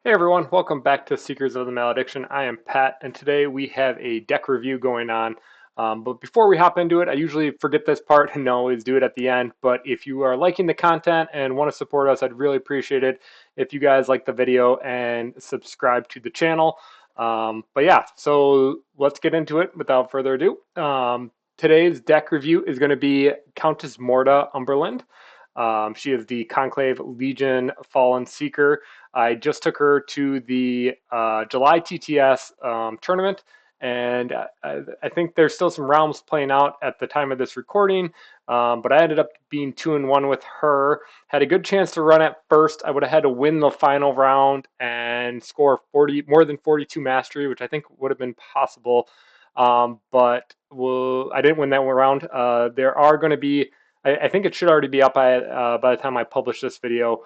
Hey everyone, welcome back to Seekers of the Malediction. I am Pat, and today we have a deck review going on. But before we hop into it, I usually forget this part and always do it at the end. But if you are liking the content and want to support us, I'd really appreciate it if you guys like the video and subscribe to the channel. But yeah, so let's get into it without further ado. Today's deck review is going to be Countess Morda Umberland. She is the Conclave Legion Fallen Seeker. I just took her to the July TTS tournament, and I think there's still some realms playing out at the time of this recording, but I ended up being 2-1 with her. Had a good chance to run at first. I would have had to win the final round and score more than 42 mastery, which I think would have been possible. But I didn't win that one round. There are going to be I think it should already be up by the time I publish this video.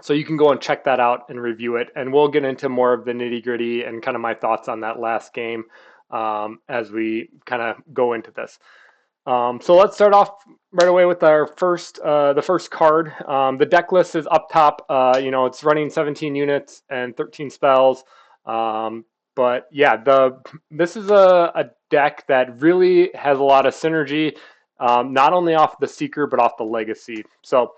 So you can go and check that out and review it. And we'll get into more of the nitty gritty and kind of my thoughts on that last game as we kind of go into this. So let's start off right away with our the first card. The deck list is up top. It's running 17 units and 13 spells. But yeah, this is a deck that really has a lot of synergy. Not only off the Seeker, but off the Legacy. So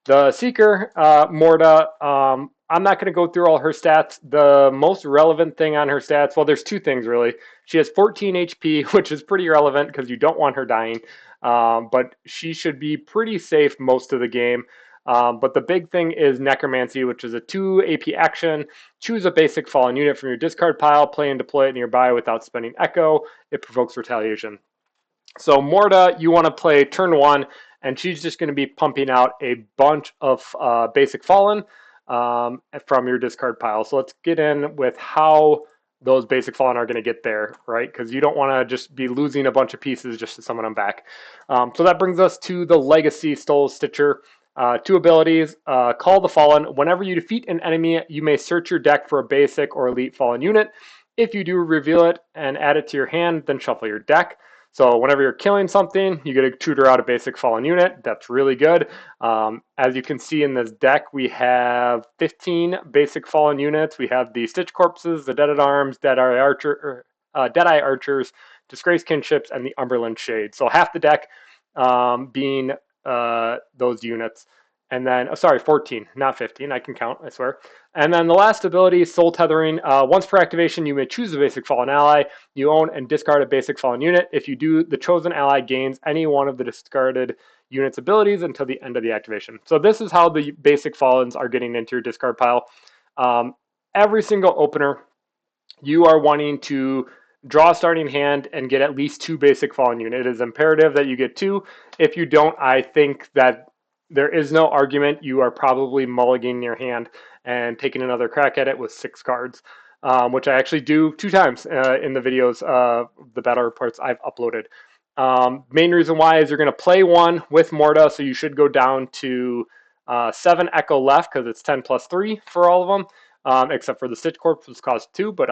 the Seeker, Morda, I'm not going to go through all her stats. The most relevant thing on her stats, well, there's two things really. She has 14 HP, which is pretty relevant because you don't want her dying. But she should be pretty safe most of the game. But the big thing is Necromancy, which is a 2 AP action. Choose a basic fallen unit from your discard pile, play and deploy it nearby without spending Echo. It provokes retaliation. So Morda, you want to play turn one, and she's just going to be pumping out a bunch of basic fallen from your discard pile. So let's get in with how those basic fallen are going to get there, right? Because you don't want to just be losing a bunch of pieces just to summon them back. So that brings us to the Legacy Soul Stitcher. Two abilities, Call the Fallen. Whenever you defeat an enemy, you may search your deck for a basic or elite fallen unit. If you do, reveal it and add it to your hand, then shuffle your deck. So whenever you're killing something, you get to tutor out a basic fallen unit. That's really good. As you can see in this deck, we have 15 basic fallen units. We have the Stitch Corpses, the Dead at Arms, Deadeye Archers, Disgraced Kinships, and the Umberland Shade. So half the deck being those units. And then, 14, not 15. I can count, I swear. And then the last ability, Soul Tethering. Once per activation, you may choose a basic fallen ally you own and discard a basic fallen unit. If you do, the chosen ally gains any one of the discarded unit's abilities until the end of the activation. So this is how the basic fallens are getting into your discard pile. Every single opener, you are wanting to draw a starting hand and get at least 2 basic fallen unit. It is imperative that you get 2. If you don't, I think that there is no argument. You are probably mulliganing your hand and taking another crack at it with 6 cards, which I actually do 2 times in the videos, the battle reports I've uploaded. Main reason why is you're going to play 1 with Morda, so you should go down to 7 Echo left because it's 10 plus 3 for all of them, except for the Stitch Corps, which costs 2, but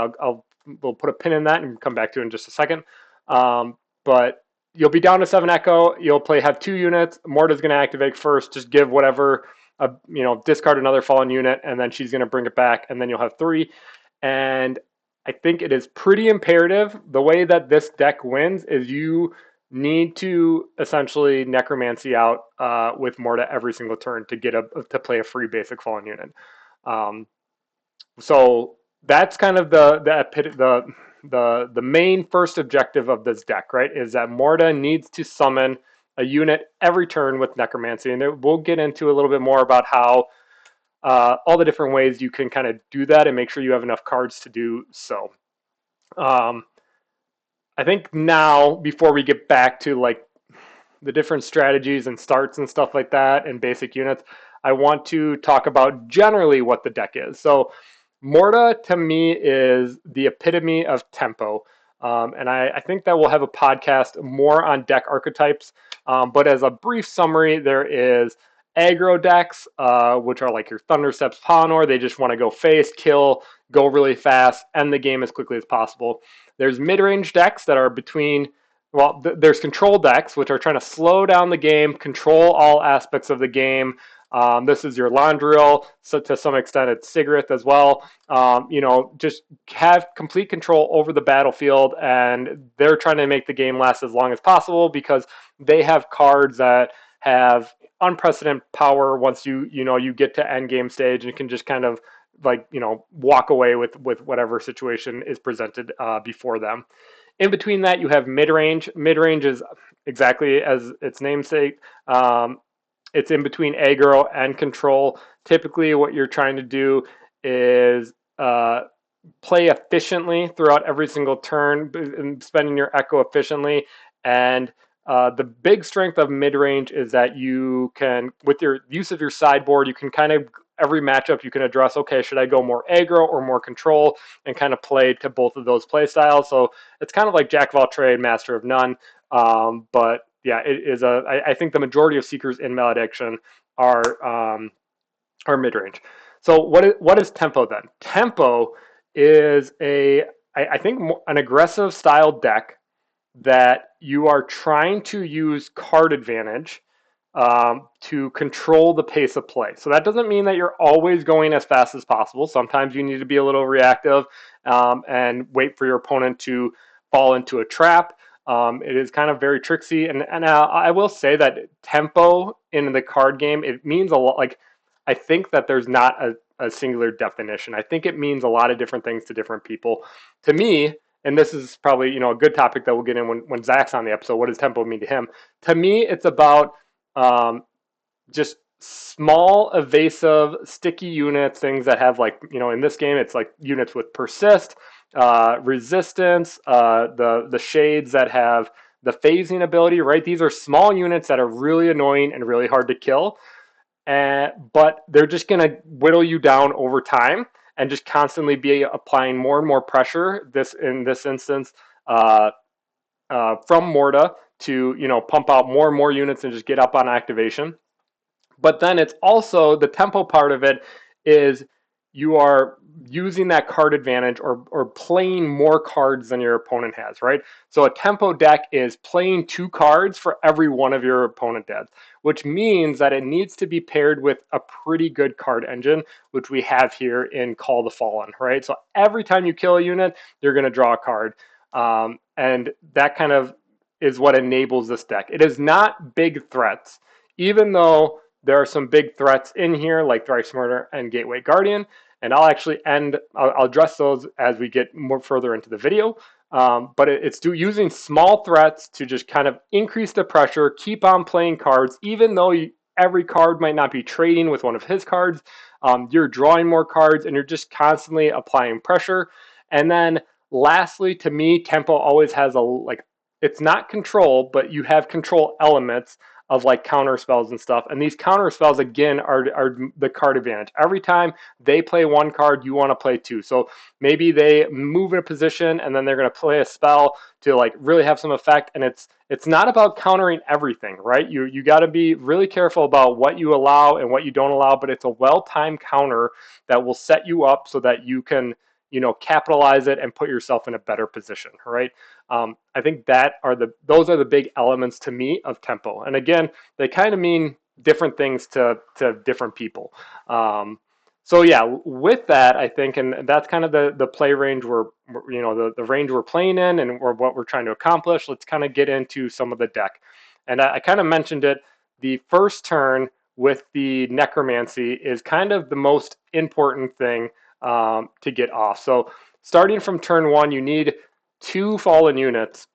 we'll put a pin in that and come back to it in just a second. But you'll be down to 7 Echo. You'll have 2 units. Morda's going to activate first. Just give whatever, discard another fallen unit, and then she's going to bring it back, and then you'll have 3. And I think it is pretty imperative. The way that this deck wins is you need to essentially Necromancy out with Morda every single turn to get to play a free basic fallen unit. So that's kind of the main first objective of this deck, right? Is that Morda needs to summon a unit every turn with Necromancy, and we'll get into a little bit more about how all the different ways you can kind of do that and make sure you have enough cards to do so. I think now, before we get back to like the different strategies and starts and stuff like that and basic units, I want to talk about generally what the deck is. So Morda, to me, is the epitome of tempo. And I think that we'll have a podcast more on deck archetypes. But as a brief summary, there is aggro decks, which are like your Thundersteps Pawnor. They just want to go face, kill, go really fast, end the game as quickly as possible. There's mid-range decks that are between, there's control decks, which are trying to slow down the game, control all aspects of the game, This is your Landrill, so to some extent it's Sigrid as well. You know, just have complete control over the battlefield, and they're trying to make the game last as long as possible because they have cards that have unprecedented power once you get to end game stage, and you can just kind of like walk away with whatever situation is presented before them. In between that, you have mid range. Mid range is exactly as its namesake. It's in between aggro and control. Typically, what you're trying to do is play efficiently throughout every single turn, spending your echo efficiently. And the big strength of mid range is that you can, with your use of your sideboard, you can kind of every matchup you can address. Okay, should I go more aggro or more control, and kind of play to both of those play styles. So it's kind of like jack of all trade, master of none. But yeah, it is I think the majority of seekers in Malediction are mid range. So what is tempo then? Tempo is I think an aggressive style deck that you are trying to use card advantage to control the pace of play. So that doesn't mean that you're always going as fast as possible. Sometimes you need to be a little reactive and wait for your opponent to fall into a trap. It is kind of very tricksy, and I will say that tempo in the card game, it means a lot. Like, I think that there's not a singular definition. I think it means a lot of different things to different people. To me, and this is probably a good topic that we'll get in when Zach's on the episode. What does tempo mean to him? To me, it's about just small, evasive, sticky units, things that have in this game, it's like units with persist, resistance, the shades that have the phasing ability, right? These are small units that are really annoying and really hard to kill, but they're just going to whittle you down over time and just constantly be applying more and more pressure. In this instance, from Morrida to pump out more and more units and just get up on activation. But then it's also the tempo part of it is you are using that card advantage or playing more cards than your opponent has, right? So a tempo deck is playing 2 cards for every one of your opponent decks, which means that it needs to be paired with a pretty good card engine, which we have here in Call the Fallen, right? So every time you kill a unit, you're going to draw a card. And that kind of is what enables this deck. It is not big threats, even though there are some big threats in here like Thrice Murder and Gateway Guardian, and I'll address those as we get more further into the video. But it's using small threats to just kind of increase the pressure, keep on playing cards, even though every card might not be trading with one of his cards. You're drawing more cards, and you're just constantly applying pressure. And then lastly, to me, tempo always has it's not control, but you have control elements of like counter spells and stuff. And these counter spells, again, are the card advantage. Every time they play 1 card, you want to play 2. So maybe they move in a position and then they're going to play a spell to like really have some effect. And it's not about countering everything, right? You got to be really careful about what you allow and what you don't allow, but it's a well-timed counter that will set you up so that you can capitalize it and put yourself in a better position, right? I think those are the big elements to me of tempo. And again, they kind of mean different things to different people. So yeah, with that, I think, and that's kind of the play range the range we're playing in and what we're trying to accomplish. Let's kind of get into some of the deck. And I kind of mentioned it, the first turn with the necromancy is kind of the most important thing to get off. So starting from turn 1, you need 2 fallen units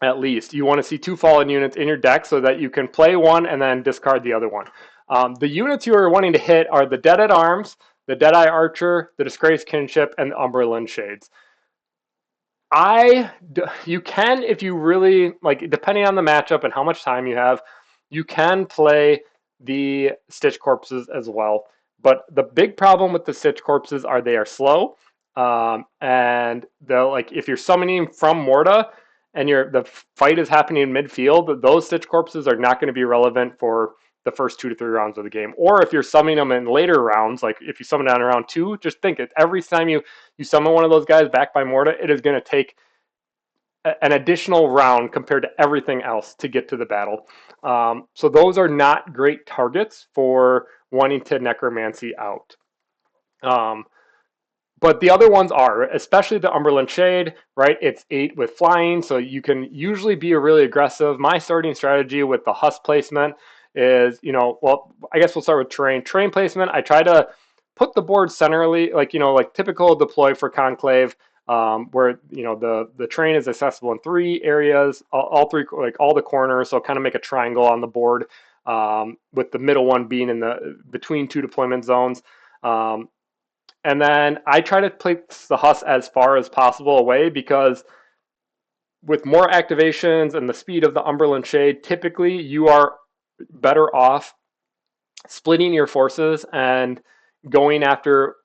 at least. You want to see 2 fallen units in your deck so that you can play one and then discard the other one. The units you are wanting to hit are the Dead at Arms, the Deadeye Archer, the Disgraced Kinship, and the Umberland Shades. You can, if you really depending on the matchup and how much time you have, you can play the Stitch Corpses as well. But the big problem with the Stitch Corpses are they are slow, and if you're summoning from Morrida and the fight is happening in midfield, those Stitch Corpses are not going to be relevant for the first 2 to 3 rounds of the game. Or if you're summoning them in later rounds, like if you summon down in round 2, just think it. Every time you summon one of those guys back by Morrida, it is going to take an additional round compared to everything else to get to the battle. So those are not great targets for wanting to necromancy out. Um, but the other ones are, especially the Umberland Shade, right? It's 8 with flying, so you can usually be really aggressive. My starting strategy with the husk placement is, well, I guess we'll start with terrain. Terrain placement, I try to put the board centrally, like, like typical deploy for Conclave, where, the terrain is accessible in 3 areas, all 3, like all the corners, so kind of make a triangle on the board, with the middle one being in the between 2 deployment zones. And then I try to place the husk as far as possible away, because with more activations and the speed of the Umberland Shade, typically you are better off splitting your forces and going after,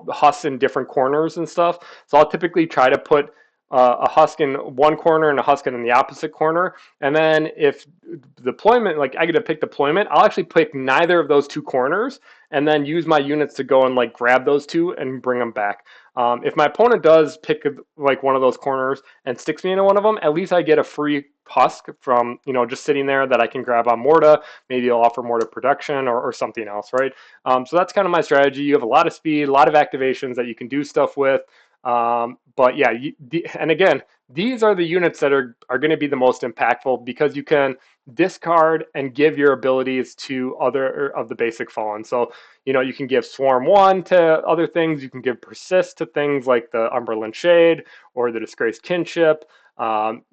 husks in different corners and stuff. So I'll typically try to put a husk in one corner and a husk in the opposite corner. And then if deployment, like I get to pick deployment, I'll actually pick neither of those 2 corners and then use my units to go and like grab those 2 and bring them back. If my opponent does pick like one of those corners and sticks me into one of them, at least I get a free husk from, just sitting there that I can grab on Morrida. Maybe I'll offer Morrida production or something else, right? So that's kind of my strategy. You have a lot of speed, a lot of activations that you can do stuff with. But yeah, and again, these are the units that are going to be the most impactful, because you can discard and give your abilities to other of the basic fallen. So, you can give Swarm 1 to other things. You can give Persist to things like the Umberland Shade or the Disgraced Kinship. Not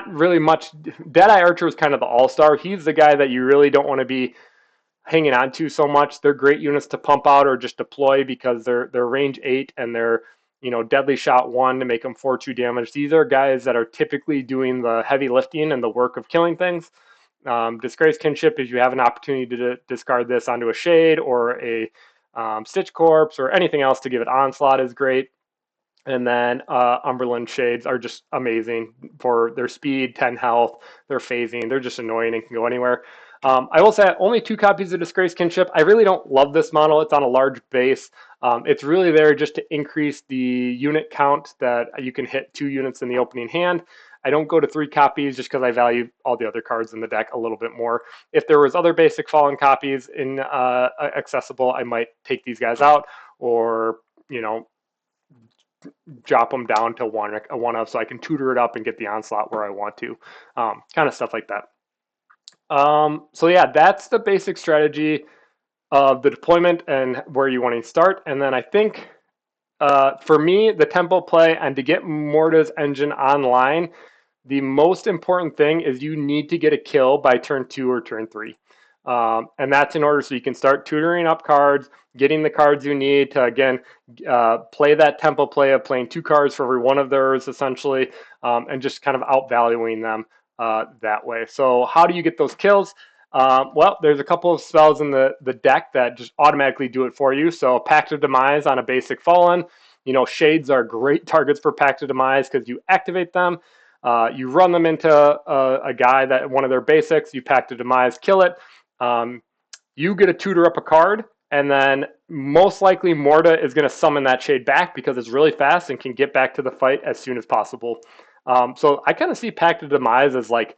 really much. Deadeye Archer is kind of the all-star. He's the guy that you really don't want to be hanging on to so much. They're great units to pump out or just deploy, because they're range 8 and they're, deadly shot 1 to make them 4/2 damage. These are guys that are typically doing the heavy lifting and the work of killing things. Disgrace Kinship, if you have an opportunity to discard this onto a Shade or a Stitch Corpse or anything else to give it onslaught, is great. And then Umberland Shades are just amazing for their speed, 10 health, their phasing. They're just annoying and can go anywhere. I will say only 2 copies of Disgrace Kinship. I really don't love this model. It's on a large base. It's really there just to increase the unit count that you can hit 2 units in the opening hand. I don't go to 3 copies just because I value all the other cards in the deck a little bit more. If there was other basic Fallen copies in accessible, I might take these guys out, or drop them down to a one of, so I can tutor it up and get the onslaught where I want to. Kind of stuff like that. So yeah, that's the basic strategy of the deployment and where you want to start. And then I think for me, the tempo play and to get Morrida's engine online, the most important thing is you need to get a kill by turn 2 or turn 3. And that's in order so you can start tutoring up cards, getting the cards you need to, again, play that tempo play of playing 2 cards for every one of theirs, essentially, and just kind of outvaluing them that way. So how do you get those kills? Well, there's a couple of spells in the deck that just automatically do it for you. So Pact of Demise on a basic Fallen. Shades are great targets for Pact of Demise because you activate them. You run them into a guy that one of their basics. You Pact of Demise, kill it. You get to tutor up a card, and then most likely Morrida is going to summon that Shade back because it's really fast and can get back to the fight as soon as possible. So I kind of see Pact of Demise as like,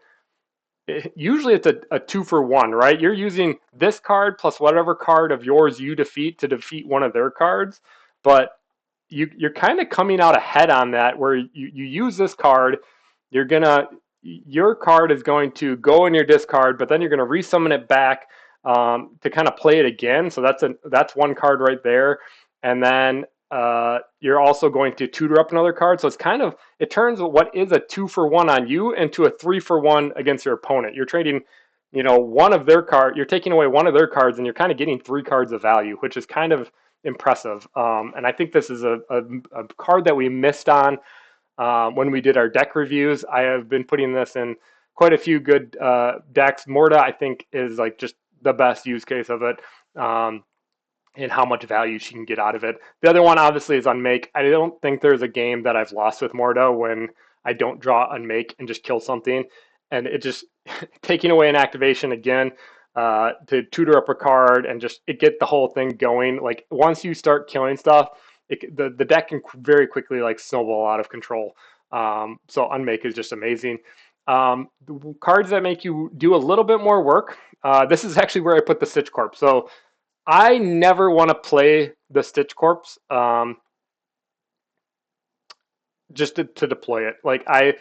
usually it's a 2-for-1, right? You're using this card plus whatever card of yours you defeat to defeat one of their cards, but you're kind of coming out ahead on that, where you use this card, your card is going to go in your discard, but then you're going to resummon it back to kind of play it again. So that's one card right there, and then you're also going to tutor up another card. So it turns what is a 2-for-1 on you into a 3-for-1 against your opponent. You're trading, one of their cards. You're taking away one of their cards, and you're kind of getting 3 cards of value, which is kind of impressive. And I think this is a card that we missed on when we did our deck reviews. I have been putting this in quite a few good decks. Morrida, I think, is like just the best use case of it. And how much value she can get out of it. The other one, obviously, is Unmake. I don't think there's a game that I've lost with Morrida when I don't draw Unmake and just kill something. And it just, taking away an activation again to tutor up a card and just get the whole thing going. Like, once you start killing stuff, the deck can very quickly, like, snowball out of control. So Unmake is just amazing. The cards that make you do a little bit more work. This is actually where I put the Stitch Corp. So I never want to play the Stitch Corps just to deploy it. Like I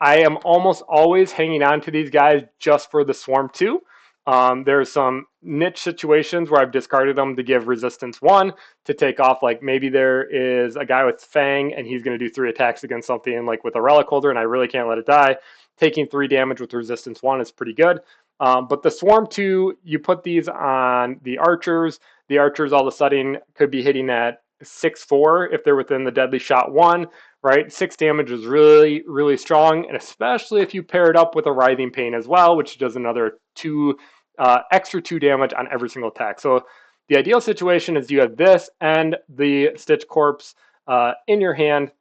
am almost always hanging on to these guys just for the Swarm 2. There's some niche situations where I've discarded them to give resistance 1 to take off. Like maybe there is a guy with Fang and he's going to do 3 attacks against something like with a Relic Holder and I really can't let it die. Taking 3 damage with resistance 1 is pretty good. But the Swarm 2, you put these on the Archers. The Archers all of a sudden could be hitting at 6-4 if they're within the Deadly Shot 1. Right, 6 damage is really, really strong, and especially if you pair it up with a Writhing Pain as well, which does another extra 2 damage on every single attack. So the ideal situation is you have this and the Stitch Corpse in your hand.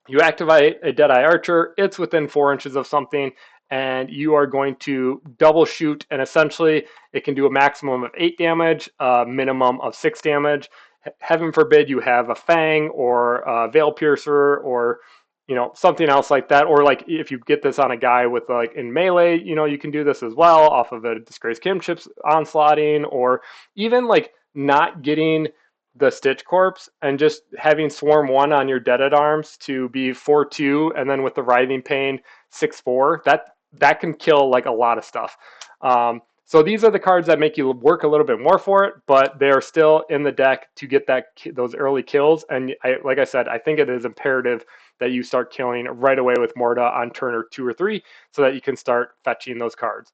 You activate a Deadeye Archer, it's within 4 inches of something, and you are going to double shoot, and essentially it can do a maximum of 8 damage, minimum of 6 damage. Heaven forbid you have a Fang or a Veil Piercer or something else like that, or like if you get this on a guy with like in melee, you can do this as well off of a Disgraced Kinship's onslaughting, or even like not getting the Stitch Corpse and just having Swarm 1 on your Dead at Arms to be 4-2, and then with the Writhing Pain 6-4. That can kill like a lot of stuff. So these are the cards that make you work a little bit more for it, but they are still in the deck to get those early kills. And like I said, I think it is imperative that you start killing right away with Morrida on turn 2 or 3 so that you can start fetching those cards.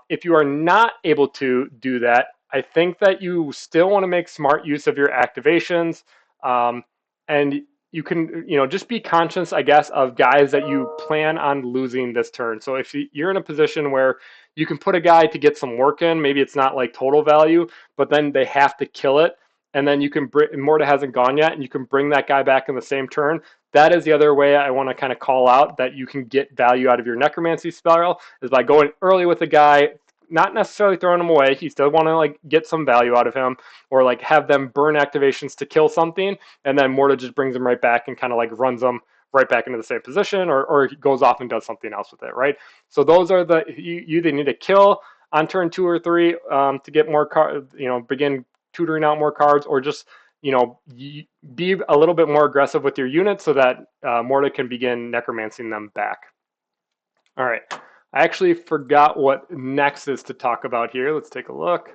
If you are not able to do that, I think that you still want to make smart use of your activations. And you can, just be conscious, I guess, of guys that you plan on losing this turn. So if you're in a position where you can put a guy to get some work in, maybe it's not like total value, but then they have to kill it, and then you can Morta hasn't gone yet, and you can bring that guy back in the same turn. That is the other way I want to kind of call out that you can get value out of your Necromancy spell, is by going early with a guy, not necessarily throwing him away. You still want to like get some value out of him, or like have them burn activations to kill something, and then Morta just brings them right back and kind of like runs them right back into the same position, or goes off and does something else with it, right? So those are you either need to kill on turn 2 or 3 to get more cards, begin tutoring out more cards, or just be a little bit more aggressive with your units so that Morta can begin necromancing them back. All right. I actually forgot what next is to talk about here. Let's take a look.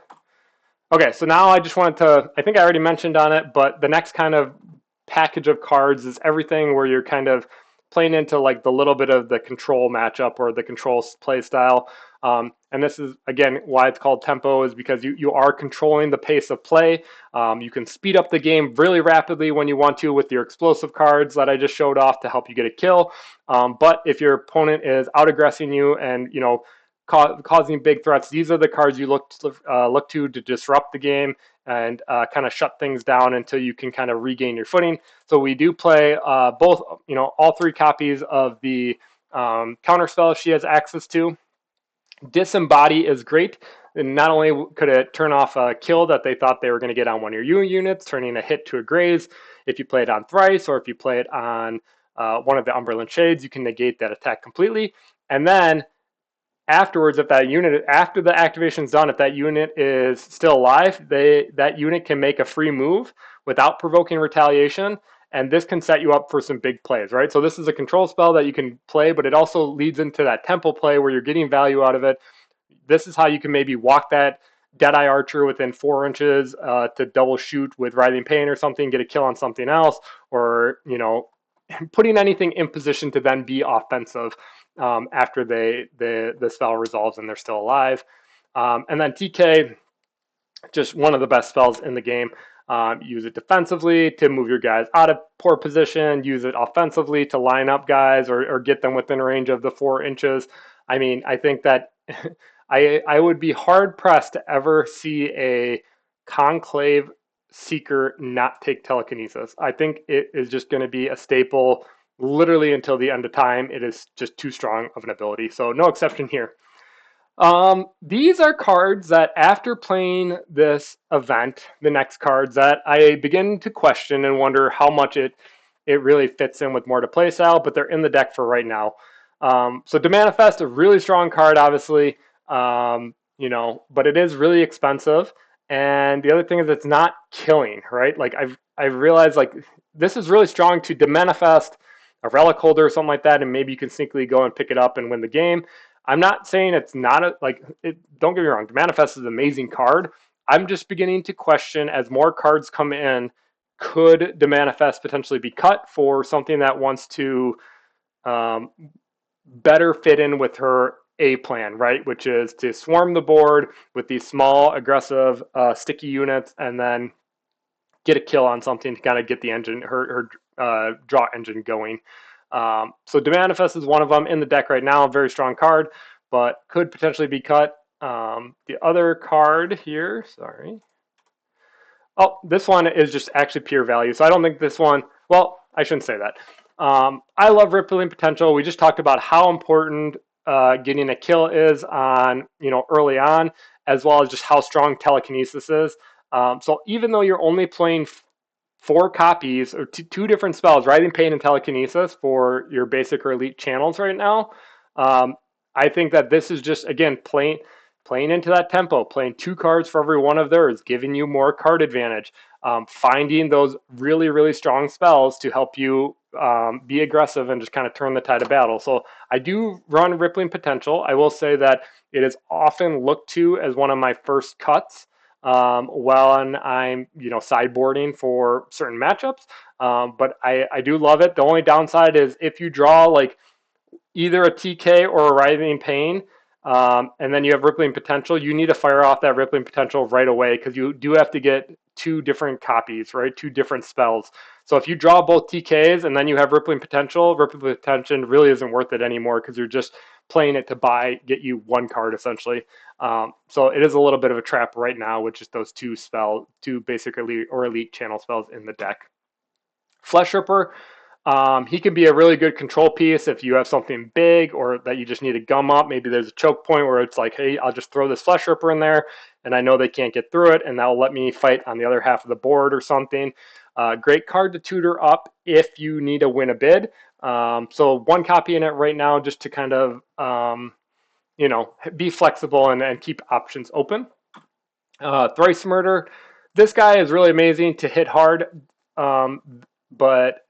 Okay, so now I just wanted to, I think I already mentioned on it, but the next kind of package of cards is everything where you're kind of playing into like the little bit of the control matchup or the control play style. And this is, again, why it's called tempo, is because you are controlling the pace of play. You can speed up the game really rapidly when you want to with your explosive cards that I just showed off to help you get a kill. But if your opponent is out-aggressing you and, causing big threats, these are the cards you look to disrupt the game and kind of shut things down until you can kind of regain your footing. So we do play both, all 3 copies of the counter spell she has access to. Disembody is great. And not only could it turn off a kill that they thought they were going to get on one of your units, turning a hit to a graze. If you play it on Thrice, or if you play it on one of the Umberland Shades, you can negate that attack completely. And then afterwards, if that unit, after the activation's done, if that unit is still alive, that unit can make a free move without provoking retaliation, and this can set you up for some big plays, right? So this is a control spell that you can play, but it also leads into that tempo play where you're getting value out of it. This is how you can maybe walk that Deadeye Archer within 4 inches to double shoot with Writhing Pain or something, get a kill on something else, or, putting anything in position to then be offensive after the spell resolves and they're still alive. And then TK, just one of the best spells in the game. Use it defensively to move your guys out of poor position. Use it offensively to line up guys or get them within range of the 4 inches. I mean, I think that I would be hard pressed to ever see a Conclave Seeker not take telekinesis. I think it is just going to be a staple literally until the end of time. It is just too strong of an ability. So no exception here. These are cards that after playing this event, the next cards that I begin to question and wonder how much it really fits in with Morta playstyle, but they're in the deck for right now. So to manifest, a really strong card, obviously, but it is really expensive. And the other thing is it's not killing, right? Like I've realized like this is really strong to manifest a relic holder or something like that, and maybe you can sneakily go and pick it up and win the game. I'm not saying it's not don't get me wrong, manifest is an amazing card. I'm just beginning to question as more cards come in, could the manifest potentially be cut for something that wants to um, better fit in with her A plan, right? Which is to swarm the board with these small, aggressive, sticky units, and then get a kill on something to kind of get the engine, her draw engine going. So Demanifest is one of them in the deck right now. Very strong card, but could potentially be cut. The other card here, sorry. Oh, this one is just actually pure value. So I don't think this one, well, I shouldn't say that. I love Rippling Potential. We just talked about how important getting a kill is on, early on, as well as just how strong telekinesis is. So even though you're only playing 4 copies or two different spells, Writhing Pain and Telekinesis for your basic or elite channels right now, um, I think that this is just, again, playing into that tempo, playing 2 cards for every one of theirs, giving you more card advantage, finding those really, really strong spells to help you be aggressive and just kind of turn the tide of battle. So I do run Rippling Potential. I will say that it is often looked to as one of my first cuts when I'm, sideboarding for certain matchups. But I do love it. The only downside is if you draw like either a TK or a Writhing Pain, and then you have Rippling Potential, you need to fire off that Rippling Potential right away because you do have to get 2 different copies, right? 2 different spells. So if you draw both TKs and then you have Rippling Potential really isn't worth it anymore because you're just playing it to get you 1 card essentially. So it is a little bit of a trap right now with just those 2 basic elite channel spells in the deck. Flesh Ripper, he can be a really good control piece if you have something big or that you just need to gum up. Maybe there's a choke point where it's like, hey, I'll just throw this Flesh Ripper in there, and I know they can't get through it, and that'll let me fight on the other half of the board or something. Great card to tutor up if you need to win a bid. So 1 copy in it right now just to kind of, be flexible and keep options open. Thrice Murder. This guy is really amazing to hit hard. But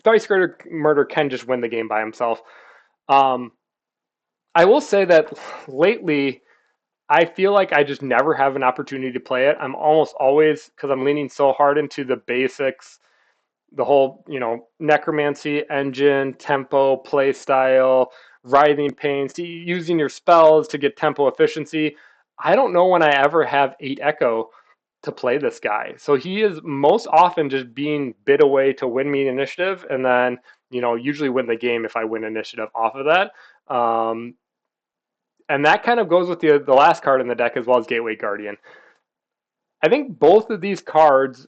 Thrice Murder can just win the game by himself. I will say that lately, I feel like I just never have an opportunity to play it. I'm almost always, because I'm leaning so hard into the basics, the whole, necromancy, engine, tempo, play style, writhing pains, using your spells to get tempo efficiency. I don't know when I ever have 8 Echo to play this guy. So he is most often just being bid away to win me initiative and then, usually win the game if I win initiative off of that. And that kind of goes with the last card in the deck as well as Gateway Guardian. I think both of these cards,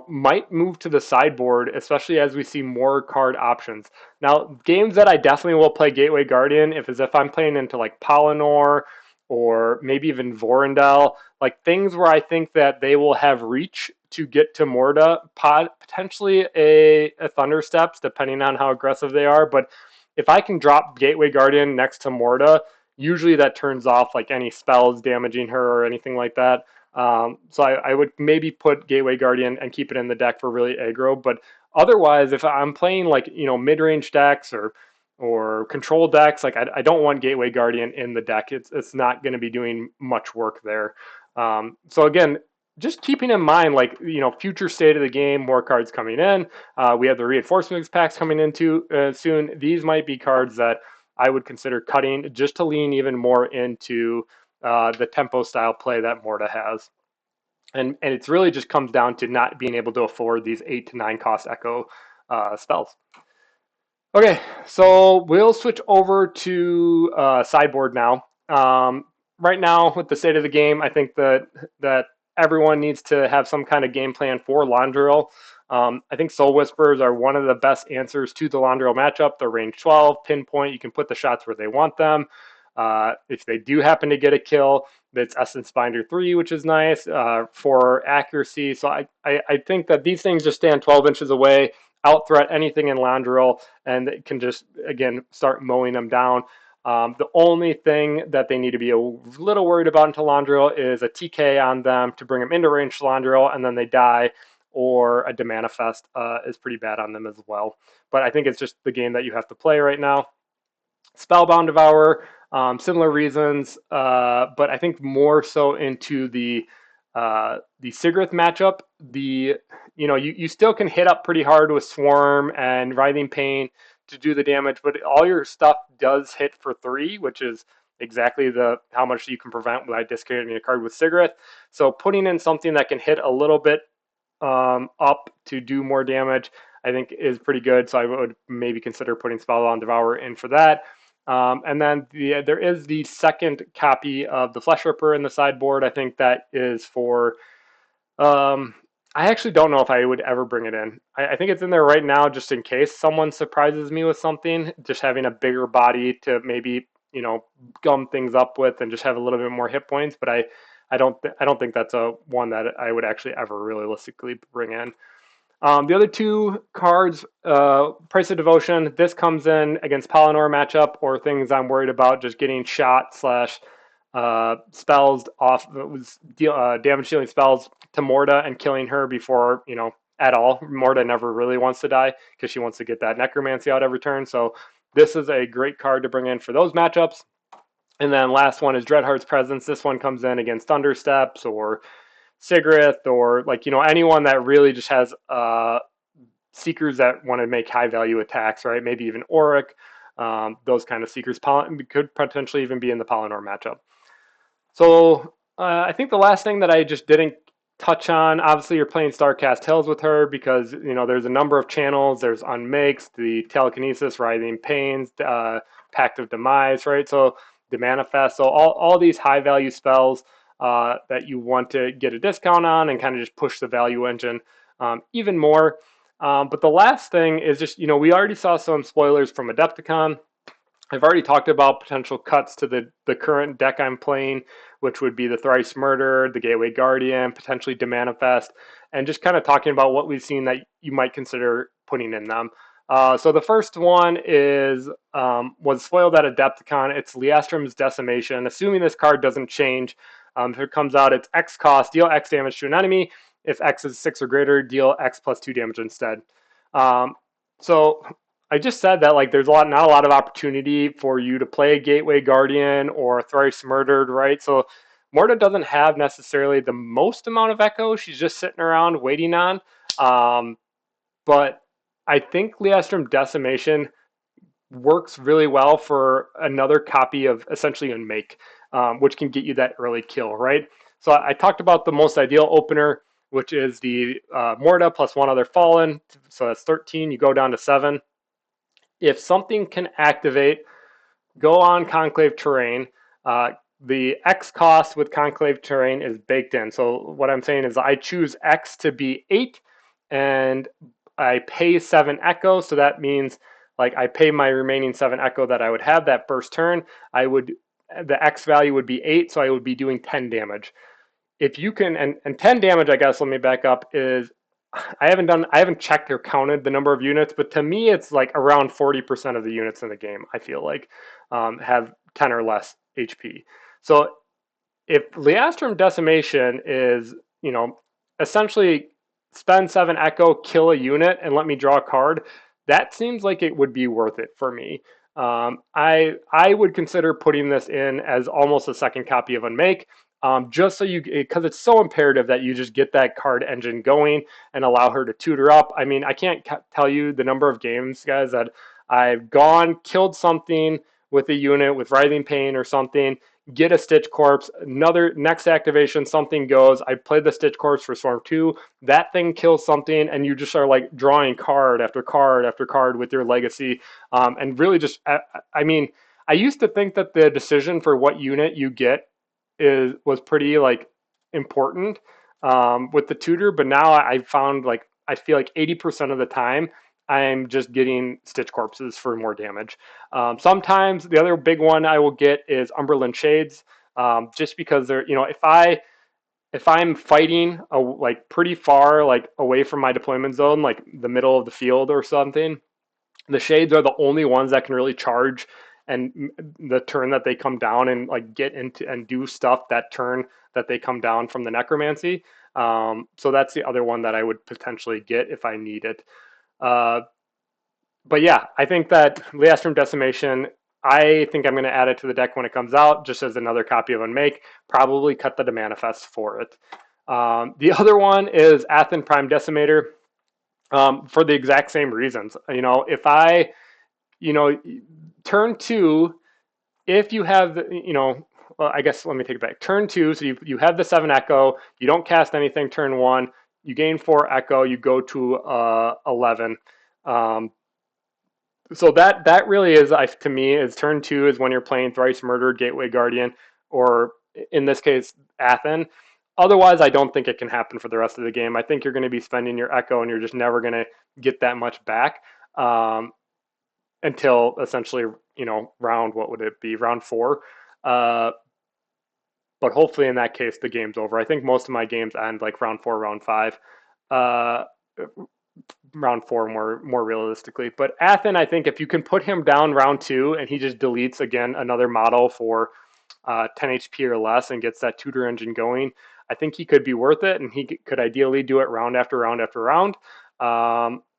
might move to the sideboard, especially as we see more card options. Now, games that I definitely will play Gateway Guardian if I'm playing into like Palinor or maybe even Vorendell, like things where I think that they will have reach to get to Morrida, potentially a Thunder Steps, depending on how aggressive they are. But if I can drop Gateway Guardian next to Morrida, usually that turns off like any spells damaging her or anything like that. So I would maybe put Gateway Guardian and keep it in the deck for really aggro. But otherwise, if I'm playing like, mid-range decks or control decks, like I don't want Gateway Guardian in the deck. It's not going to be doing much work there. So again, just keeping in mind, like, future state of the game, more cards coming in. We have the reinforcements packs coming into soon. These might be cards that I would consider cutting just to lean even more into the tempo style play that Morrida has. And it really just comes down to not being able to afford these 8 to 9 cost Echo spells. Okay, so we'll switch over to Sideboard now. Right now, with the state of the game, I think that everyone needs to have some kind of game plan for Londril. I think Soul Whisperers are one of the best answers to the Londril matchup. They're range 12, pinpoint. You can put the shots where they want them. If they do happen to get a kill, it's Essence Binder 3, which is nice for accuracy. So I think that these things just stand 12 inches away. out threat anything in Landrill, and it can just, again, start mowing them down. The only thing that they need to be a little worried about into Landrill is a TK on them to bring them into range Landrill, and then they die, or a Demanifest is pretty bad on them as well. But I think it's just the game that you have to play right now. Spellbound Devourer, similar reasons, but I think more so into the Sigrith matchup. You still can hit up pretty hard with Swarm and Writhing Pain to do the damage, but all your stuff does hit for 3, which is exactly how much you can prevent without discarding a card with Sigrith. So putting in something that can hit a little bit up to do more damage, I think is pretty good. So I would maybe consider putting Spellbound Devourer in for that. And then there is the second copy of the Flesh Ripper in the sideboard. I think that is for. I actually don't know if I would ever bring it in. I think it's in there right now just in case someone surprises me with something. Just having a bigger body to maybe gum things up with and just have a little bit more hit points. But I don't think that's a one that I would actually ever realistically bring in. The other 2 cards, Price of Devotion, this comes in against Palinor matchup or things I'm worried about just getting shot / spells off, damage dealing spells to Morrida and killing her before, at all. Morrida never really wants to die because she wants to get that Necromancy out every turn. So this is a great card to bring in for those matchups. And then last one is Dreadheart's Presence. This one comes in against Thundersteps or Sigrith or anyone that really just has seekers that want to make high value attacks, right? Maybe even Auric, those kind of seekers could potentially even be in the Palinor matchup. So I think the last thing that I just didn't touch on, obviously you're playing Starcast Hills with her because there's a number of channels. There's Unmakes, the Telekinesis, Writhing Pains, Pact of Demise, right? So the Manifest. So all these high value spells that you want to get a discount on and kind of just push the value engine even more. But the last thing is just, we already saw some spoilers from Adepticon. I've already talked about potential cuts to the current deck I'm playing, which would be the Thrice Murder, the Gateway Guardian, potentially Demanifest, and just kind of talking about what we've seen that you might consider putting in them. So the first one was spoiled at Adepticon. It's Liastrum's Decimation. Assuming this card doesn't change, if it comes out, it's X cost, deal X damage to an enemy. If X is 6 or greater, deal X plus 2 damage instead. So I just said that there's not a lot of opportunity for you to play a Gateway Guardian or Thrice Murdered, right? So Morrida doesn't have necessarily the most amount of echo. She's just sitting around waiting on. But I think Liastrum Decimation works really well for another copy of essentially Unmake, which can get you that early kill, right? So I talked about the most ideal opener, which is the Morrida plus 1 other Fallen. So that's 13. You go down to 7. If something can activate, go on Conclave Terrain. The X cost with Conclave Terrain is baked in. So what I'm saying is I choose X to be 8, and I pay 7 Echo. So that means I pay my remaining 7 Echo that I would have that first turn. The X value would be 8, so I would be doing 10 damage. If you can, and 10 damage, I guess, let me back up, is I haven't checked or counted the number of units, but to me, it's around 40% of the units in the game, I feel have 10 or less HP. So if Liastrum Decimation is, essentially spend 7 Echo, kill a unit, and let me draw a card, that seems like it would be worth it for me. I would consider putting this in as almost a second copy of Unmake. Just so because it's so imperative that you just get that card engine going and allow her to tutor up. I mean, I can't tell you the number of games, guys, that I've killed something with a unit with Writhing Pain or something, get a Stitch Corpse, next activation, something goes, I played the Stitch Corpse for Swarm 2, that thing kills something, and you just are drawing card after card after card with your legacy, and really just, I mean, I used to think that the decision for what unit you get was pretty important with the tutor, but now I found I feel 80% of the time I'm just getting Stitch Corpses for more damage. Sometimes the other big one I will get is Umberland Shades, just because they're, if I'm fighting like pretty far, like away from my deployment zone, like the middle of the field or something, the shades are the only ones that can really charge and the turn that they come down and like get into and do stuff that turn that they come down from the necromancy. So that's the other one that I would potentially get if I need it. Uh, but yeah, I think that Leastrum Decimation, I think I'm going to add it to the deck when it comes out, just as another copy of Unmake. Probably cut the manifest for it. The other one is Athen Prime Decimator, for the exact same reasons. If I, turn two, if you have, well, I guess let me take it back. Turn two, so you have the 7 Echo, you don't cast anything turn one, you gain 4 Echo, you go to 11. So that really is, to me, is turn two is when you're playing Thrice Murdered, Gateway Guardian, or in this case, Athen. Otherwise, I don't think it can happen for the rest of the game. I think you're going to be spending your Echo, and you're just never going to get that much back until essentially, round, what would it be, round 4. But hopefully in that case, the game's over. I think most of my games end like round 4, round 5. Round 4 more realistically. But Athen, I think if you can put him down round 2 and he just deletes again another model for 10 HP or less and gets that tutor engine going, I think he could be worth it, and he could ideally do it round after round after round.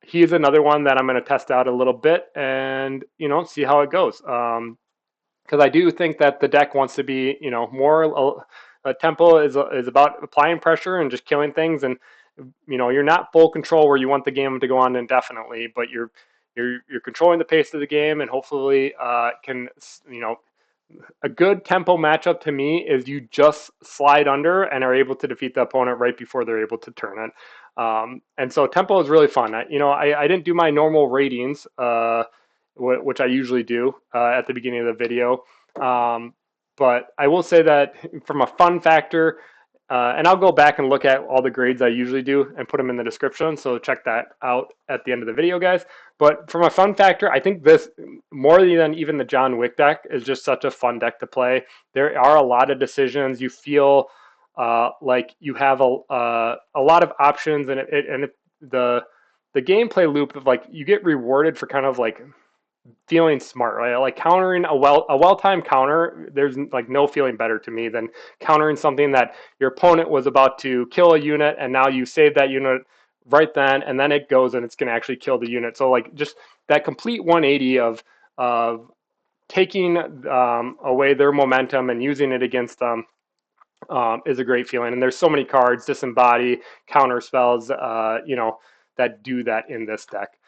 He is another one that I'm going to test out a little bit and see how it goes. Because I do think that the deck wants to be more. Tempo is about applying pressure and just killing things, and you're not full control where you want the game to go on indefinitely, but you're controlling the pace of the game, and hopefully can a good tempo matchup to me is you just slide under and are able to defeat the opponent right before they're able to turn it. And so tempo is really fun. I didn't do my normal ratings, which I usually do at the beginning of the video. But I will say that from a fun factor, and I'll go back and look at all the grades I usually do and put them in the description. So check that out at the end of the video, guys. But from a fun factor, I think this, more than even the John Wick deck, is just such a fun deck to play. There are a lot of decisions. You feel like you have a lot of options, and the gameplay loop of like you get rewarded for kind of like feeling smart, right? Like countering a well-timed counter, there's like no feeling better to me than countering something that your opponent was about to kill a unit, and now you save that unit right then, and then it goes and it's going to actually kill the unit. So like just that complete 180 of taking away their momentum and using it against them is a great feeling. And there's so many cards, disembody, counter spells, that do that in this deck.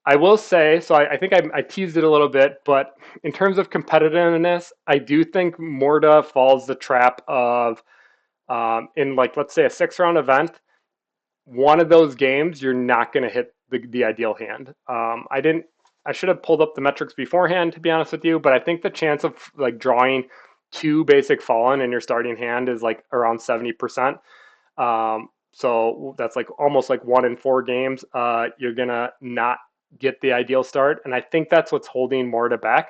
I will say, so I think I teased it a little bit, but in terms of competitiveness, I do think Morrida falls the trap of, in like, let's say a 6-round event, one of those games, you're not going to hit the ideal hand. I should have pulled up the metrics beforehand, to be honest with you, but I think the chance of like drawing 2 basic fallen in your starting hand is like around 70%. So that's like almost like 1 in 4 games. You're going to not get the ideal start, and I think that's what's holding Morrida back.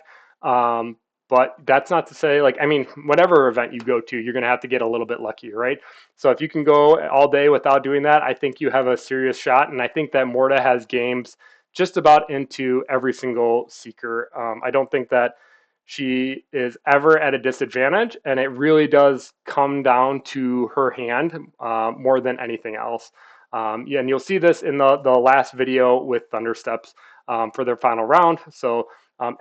But that's not to say, like, I mean, whatever event you go to, you're going to have to get a little bit lucky, right? So if you can go all day without doing that, I think you have a serious shot, and I think that Morrida has games just about into every single Seeker. I don't think that she is ever at a disadvantage, and it really does come down to her hand more than anything else. Yeah, and you'll see this in the last video with Thundersteps for their final round. So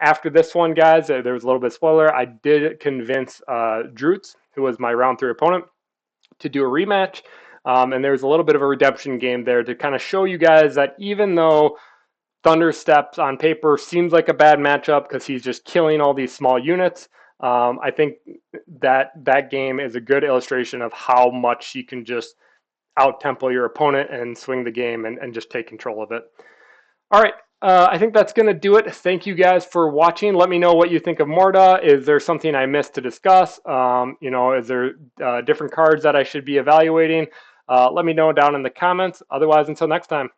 after this one, guys, there was a little bit of spoiler. I did convince Droots, who was my round 3 opponent, to do a rematch. And there was a little bit of a redemption game there to kind of show you guys that even though Thundersteps on paper seems like a bad matchup because he's just killing all these small units, I think that game is a good illustration of how much you can just out-tempo your opponent and swing the game and just take control of it. All right, I think that's going to do it. Thank you guys for watching. Let me know what you think of Morrida. Is there something I missed to discuss? Is there different cards that I should be evaluating? Let me know down in the comments. Otherwise, until next time.